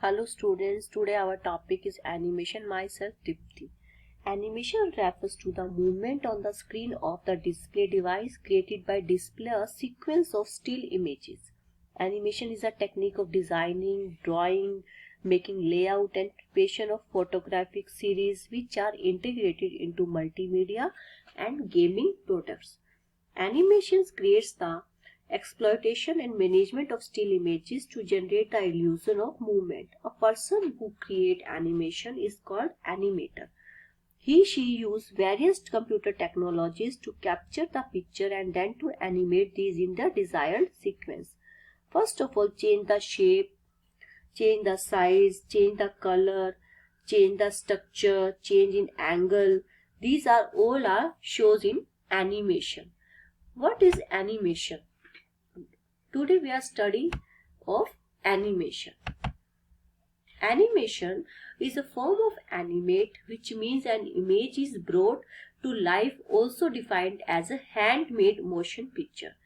Hello students, today our topic is animation. Myself Dipti. Animation refers to the movement on the screen of the display device created by display a sequence of still images. Animation is a technique of designing, drawing, making layout and preparation of photographic series which are integrated into multimedia and gaming products. Animations creates the exploitation and management of still images to generate the illusion of movement. A person who creates animation is called animator. She use various computer technologies to capture the picture and then to animate these in the desired sequence. First of all, change the shape, change the size, change the color, change the structure, change in angle. These are all shows in animation. What is animation? Today we are studying of animation. Animation is a form of animate, which means an image is brought to life, also defined as a handmade motion picture.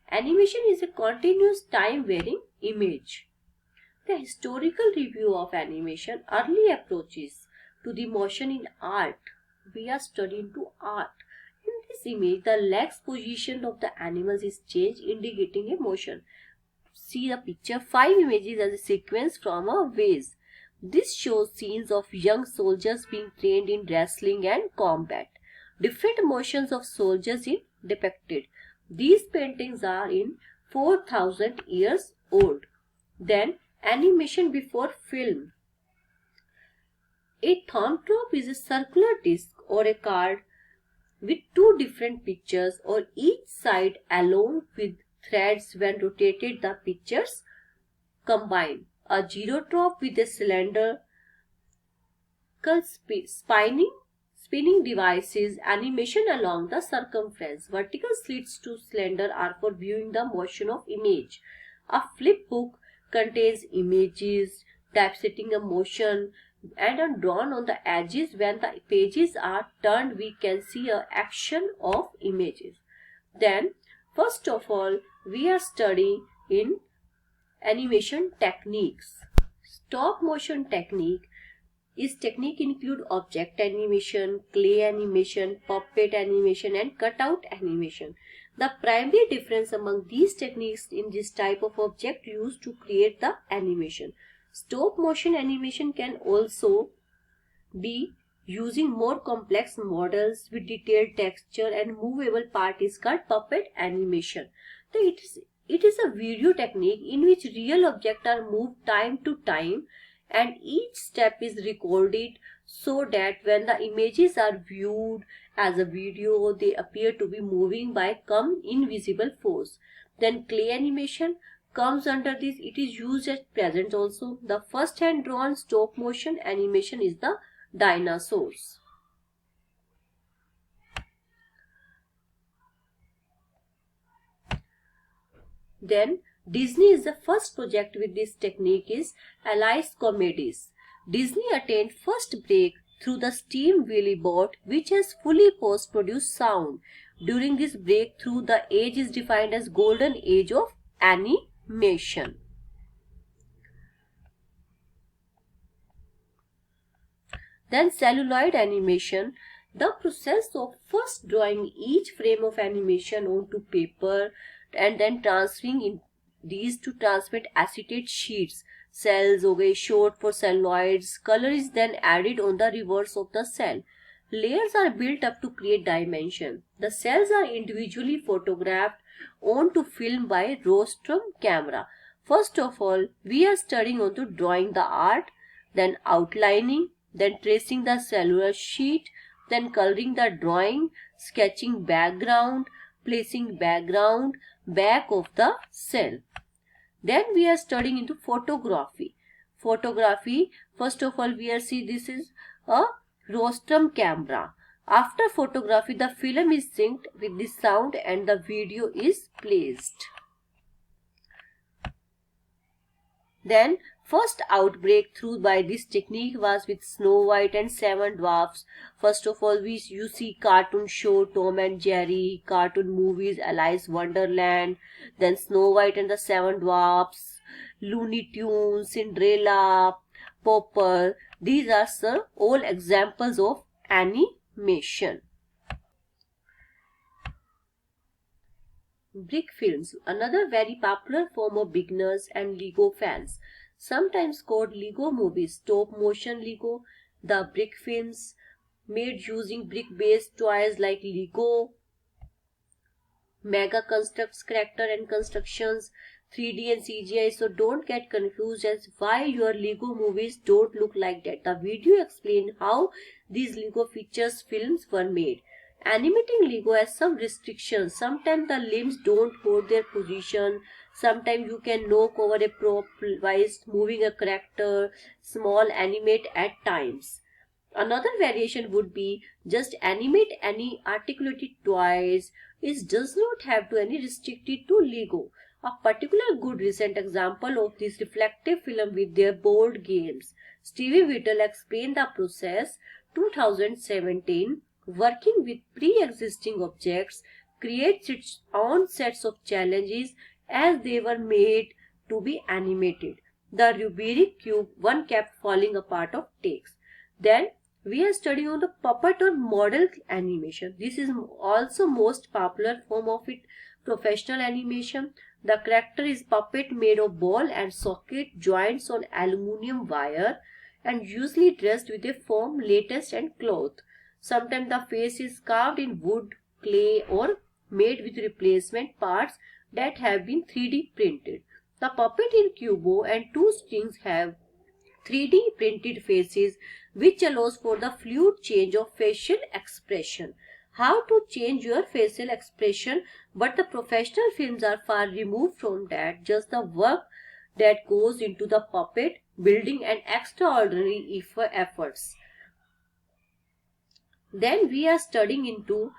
Animation is a continuous time-varying image. The historical review of animation, early approaches to the motion in art. We are studying to art. In this image, the legs position of the animals is changed, indicating a motion. See the picture, 5 images as a sequence from a vase. This shows scenes of young soldiers being trained in wrestling and combat. Different motions of soldiers are depicted. These paintings are in 4000 years old. Then animation before film. A thumb-top is a circular disc or a card with two different pictures or each side along with threads. When rotated, the pictures combine. A geotrop with a cylindrical spinning devices, animation along the circumference. Vertical slits to cylinder are for viewing the motion of image. A flip book contains images, typesetting a motion and are drawn on the edges. When the pages are turned, we can see a action of images. Then, first of all, we are studying in animation techniques. Stop motion technique include object animation, clay animation, puppet animation and cutout animation. The primary difference among these techniques in this type of object used to create the animation. Stop motion animation can also be using more complex models with detailed texture and movable part is called puppet animation. It is a video technique in which real objects are moved time to time and each step is recorded so that when the images are viewed as a video, they appear to be moving by some invisible force. Then clay animation comes under this. It is used at present also. The first hand drawn stop motion animation is the dinosaurs. Then Disney is the first project with this technique is Alice Comedies. Disney attained first break through the steam wheelie boat which has fully post-produced sound. During this breakthrough, the age is defined as golden age of animation. Then celluloid animation, the process of first drawing each frame of animation onto paper and then transferring these to transmit acetate sheets. Cells हो गए short for celluloids. Color is then added on the reverse of the cell. Layers are built up to create dimension. The cells are individually photographed onto film by rostrum camera. First of all, we are studying onto drawing the art, then outlining, then tracing the cellular sheet, then coloring the drawing, sketching background, placing background back of the cell. Then we are studying into photography. Photography, first of all, we are see this is a rostrum camera. After photography, the film is synced with the sound and the video is placed. Then first outbreak through by this technique was with Snow White and Seven Dwarfs. First of all, you see cartoon show Tom and Jerry, cartoon movies Alice Wonderland, then Snow White and the Seven Dwarfs, Looney Tunes, Cinderella, Popper. These are some all examples of animation. Brick films, another very popular form of beginners and Lego fans, sometimes called Lego movies, stop motion Lego, the brick films made using brick based toys like Lego, Mega constructs character and constructions, 3D and CGI. So don't get confused as why your Lego movies don't look like that. The video explains how these Lego features films were made. Animating Lego has some restrictions. Sometimes the limbs don't hold their position. Sometimes you can knock over a prop while moving a character. Small animate at times. Another variation would be just animate any articulated toys. It does not have to any restricted to Lego. A particular good recent example of this reflective film with their board games. Stevie Whittle explained the process 2017. Working with pre-existing objects creates its own sets of challenges as they were made to be animated. The Rubik cube one kept falling apart of takes. Then we are studying on the puppet or model animation. This is also most popular form of it, professional animation. The character is puppet made of ball and socket joints on aluminium wire and usually dressed with a foam, latex and cloth. Sometimes the face is carved in wood, clay or made with replacement parts that have been 3D printed. The puppet in Cubo and two strings have 3D printed faces which allows for the fluid change of facial expression. How to change your facial expression, but the professional films are far removed from that. Just the work that goes into the puppet building and extraordinary efforts. Then we are studying into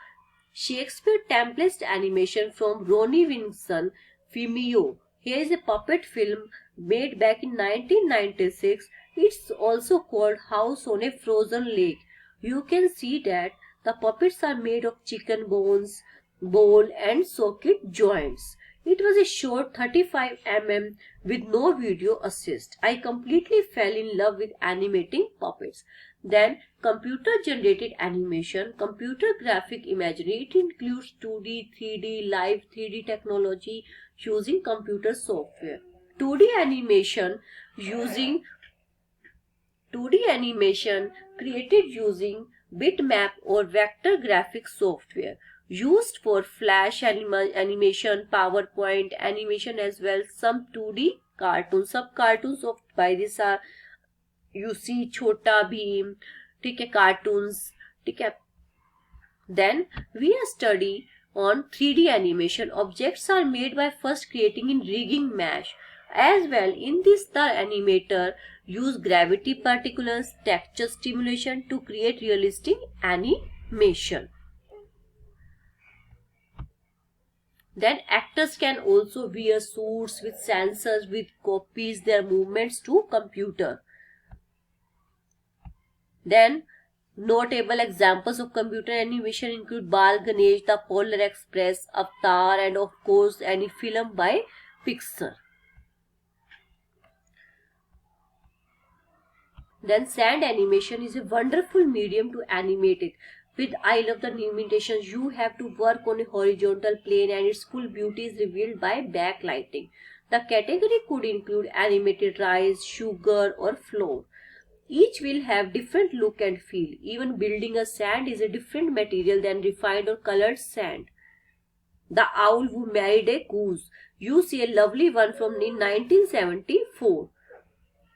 Shakespeare template animation from Ronnie Winson Fimeo. Here is a puppet film made back in 1996. It's also called House on a Frozen Lake. You can see that the puppets are made of chicken bones, bowl and socket joints. It was a short 35 mm with no video assist. I completely fell in love with animating puppets. Then computer generated animation, computer graphic imagery. It includes 2D, 3D, live 3D technology using computer software. 2D animation using 2D animation created using bitmap or vector graphic software used for flash animation, PowerPoint animation as well. Some 2D cartoons, सब cartoons of by this are you see छोटा भीम, ठीक है, cartoons, ठीक है. Then we are study on 3D animation. Objects are made by first creating in rigging mesh. As well, in this the animator use gravity particles, texture stimulation to create realistic animation. Then actors can also wear suits with sensors with copies their movements to computer. Then notable examples of computer animation include Bal Ganesh, The Polar Express, Avatar and of course any film by Pixar. Then sand animation is a wonderful medium to animate it. With I love the limitations, you have to work on a horizontal plane and its full beauty is revealed by backlighting. The category could include animated rice, sugar or flour. Each will have different look and feel. Even building a sand is a different material than refined or colored sand. The Owl Who Married a Goose. You see a lovely one from 1974.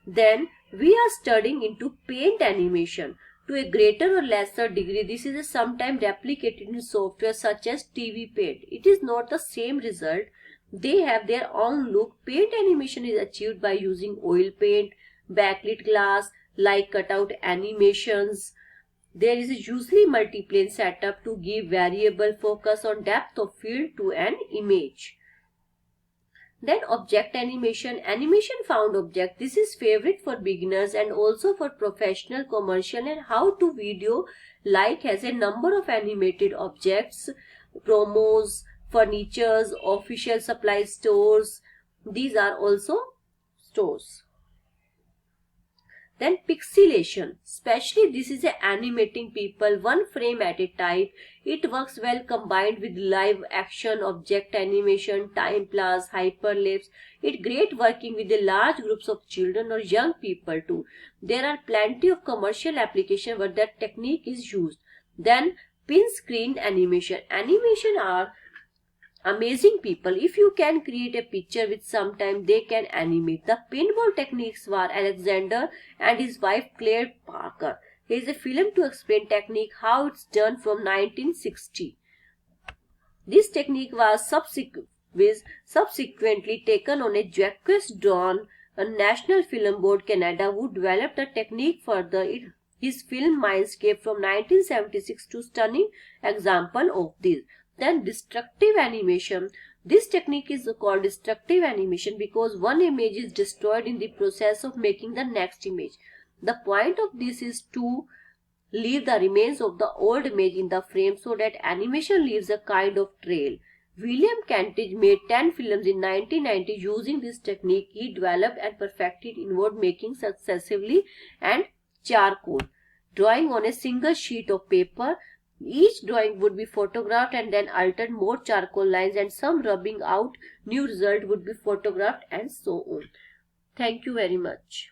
Then we are studying into paint animation. To a greater or lesser degree, this is sometimes replicated in software such as TV Paint. It is not the same result. They have their own look. Paint animation is achieved by using oil paint, backlit glass, like cutout animations. There is usually multiplane setup to give variable focus on depth of field to an image. Then object animation, animation found object. This is favorite for beginners and also for professional, commercial and how to video like has a number of animated objects, promos, furnitures, official supply stores. These are also stores. Then pixelation, especially this is a animating people one frame at a time. It works well combined with live action, object animation, time plus, hyperlapse. It great working with the large groups of children or young people too. There are plenty of commercial applications where that technique is used. Then pin screen animation. Animation are amazing people. If you can create a picture with some time, they can animate. The pinball techniques were Alexander and his wife Claire Parker. Here is a film to explain technique how it's done from 1960. This technique was subsequently taken on a Jacques Dawn, a National Film Board Canada, who developed the technique further. His film Mindscape from 1976 to stunning example of this. Then destructive animation. This technique is called destructive animation because one image is destroyed in the process of making the next image. The point of this is to leave the remains of the old image in the frame so that animation leaves a kind of trail. William Kentridge made 10 films in 1990 using this technique. He developed and perfected inward making successively and charcoal. Drawing on a single sheet of paper. Each drawing would be photographed and then altered, more charcoal lines and some rubbing out. New result would be photographed and so on. Thank you very much.